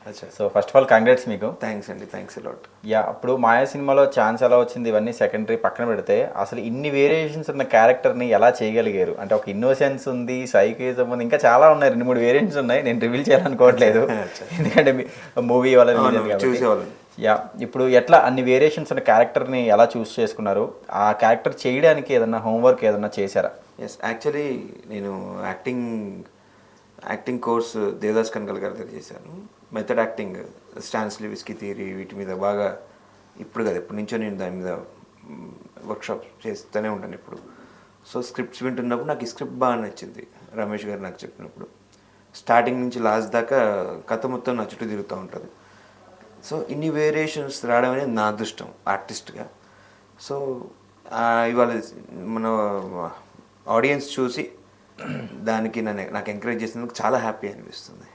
అచ్చా. So first of all congrats మీకు. Thanks అండి, థ్యాంక్స్ లాట్. యా, అప్పుడు మాయా సినిమాలో ఛాన్స్ ఎలా వచ్చింది ఇవన్నీ సెకండరీ పక్కన పెడితే, అసలు ఇన్ని వేరియేషన్స్ ఉన్న క్యారెక్టర్ని ఎలా చేయగలిగారు? అంటే ఒక ఇన్నోసెన్స్ ఉంది, సైకిజం ఉంది, ఇంకా చాలా ఉన్నాయి, 2-3 వేరియంట్స్ ఉన్నాయి. నేను రివీల్ చేయాలనుకోవట్లేదు ఎందుకంటే మూవీ వాళ్ళని చూసేవాళ్ళని. యా, ఇప్పుడు ఎట్లా అన్ని వేరియేషన్స్ ఉన్న క్యారెక్టర్ని ఎలా చూస్ చేసుకున్నారు? ఆ క్యారెక్టర్ చేయడానికి ఏదన్నా హోంవర్క్ ఏదన్నా చేశారా? ఎస్, యాక్చువల్లీ నేను యాక్టింగ్ కోర్స్ దేవదాస్ కనకల్ గారి దగ్గర చేశాను. మెథడ్ యాక్టింగ్, స్టాన్స్లీవిస్కీ థియరీ, వీటి మీద బాగా ఇప్పుడు కదా ఎప్పటి నుంచో నేను దాని మీద వర్క్షాప్ చేస్తూనే ఉంటాను ఇప్పుడు. సో స్క్రిప్ట్స్ వింటున్నప్పుడు నాకు ఈ స్క్రిప్ట్ బాగా నచ్చింది. రమేష్ గారు నాకు చెప్పినప్పుడు స్టార్టింగ్ నుంచి లాస్ట్ దాకా కథ మొత్తం నా చుట్టూ తిరుగుతూ ఉంటుంది. సో ఇన్ని వేరియేషన్స్ రావడం అనేది నా అదృష్టం ఆర్టిస్ట్గా. సో ఇవాళ మన ఆడియన్స్ చూసి దానికి నాకు ఎంకరేజ్ చేసినందుకు చాలా హ్యాపీ అనిపిస్తుంది.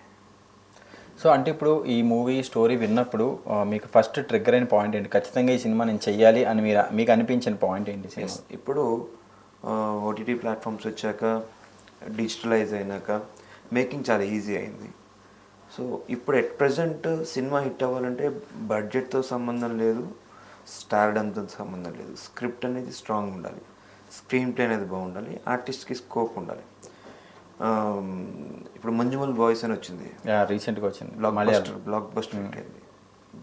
సో అంటే ఇప్పుడు ఈ మూవీ స్టోరీ విన్నప్పుడు మీకు ఫస్ట్ ట్రిగ్గర్ అయిన పాయింట్ ఏంటి? ఖచ్చితంగా ఈ సినిమా నేను చెయ్యాలి అని మీకు అనిపించిన పాయింట్ ఏంటి? సినిమా ఇప్పుడు ఓటీటీ ప్లాట్ఫామ్స్ వచ్చాక, డిజిటలైజ్ అయినాక మేకింగ్ చాలా ఈజీ అయింది. సో ఇప్పుడు ఎట్ ప్రజెంట్ సినిమా హిట్ అవ్వాలంటే బడ్జెట్తో సంబంధం లేదు, స్టార్డమ్తో సంబంధం లేదు. స్క్రిప్ట్ అనేది స్ట్రాంగ్ ఉండాలి, స్క్రీన్ ప్లే అనేది బాగుండాలి, ఆర్టిస్ట్కి స్కోప్ ఉండాలి. ఇప్పుడు మంజుమల్ బాయ్స్ అని వచ్చింది, రీసెంట్గా వచ్చింది, బ్లాక్ బస్టర్ హిట్ అయింది.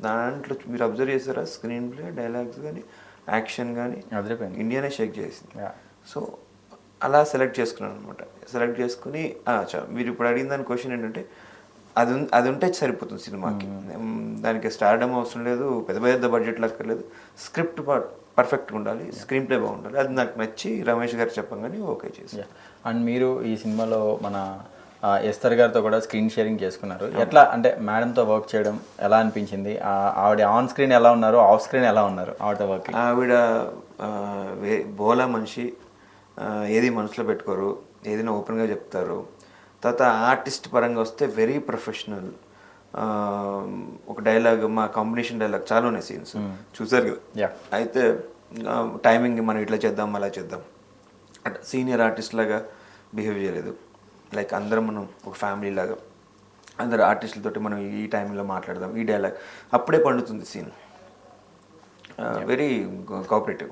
దాంట్లో మీరు అబ్జర్వ్ చేస్తారా, స్క్రీన్ ప్లే, డైలాగ్స్ కానీ, యాక్షన్ కానీ ఇండియానే షేక్ చేసింది. సో అలా సెలెక్ట్ చేసుకున్నాను అనమాట. సెలెక్ట్ చేసుకుని మీరు ఇప్పుడు అడిగిన దాని క్వశ్చన్ ఏంటంటే, అది ఉంటే సరిపోతుంది సినిమాకి. దానికి స్టార్డమ్ అవసరం లేదు, పెద్ద పెద్ద బడ్జెట్లు అక్కర్లేదు, స్క్రిప్ట్ పర్ఫెక్ట్గా ఉండాలి, స్క్రీన్ ప్లే బాగుండాలి. అది నాకు నచ్చి రమేష్ గారు చెప్పంగానే ఓకే చేసి. అండ్ మీరు ఈ సినిమాలో మన ఎస్తర్ గారితో కూడా స్క్రీన్ షేరింగ్ చేసుకున్నారు. ఎట్లా అంటే మేడంతో వర్క్ చేయడం ఎలా అనిపించింది? ఆవిడ ఆన్ స్క్రీన్ ఎలా ఉన్నారు, ఆఫ్ స్క్రీన్ ఎలా ఉన్నారు ఆవిడతో వర్క్? ఆవిడ బోలా మనిషి, ఏది మనసులో పెట్టుకోరు, ఏదైనా ఓపెన్గా చెప్తారు. తర్వాత ఆర్టిస్ట్ పరంగా వస్తే వెరీ ప్రొఫెషనల్. ఒక డైలాగ్, మా కాంబినేషన్ డైలాగ్ చాలా ఉన్నాయి సీన్స్, చూసారు కదా. అయితే టైమింగ్ మనం ఇట్లా చేద్దాం అలా చేద్దాం అంటే సీనియర్ ఆర్టిస్ట్ లాగా బిహేవ్ చేయలేదు. లైక్ అందరం మనం ఒక ఫ్యామిలీ లాగా, అందరు ఆర్టిస్టులతోటి మనం ఈ టైంలో మాట్లాడదాం, ఈ డైలాగ్ అప్పుడే పండుతుంది సీన్. Very cooperative.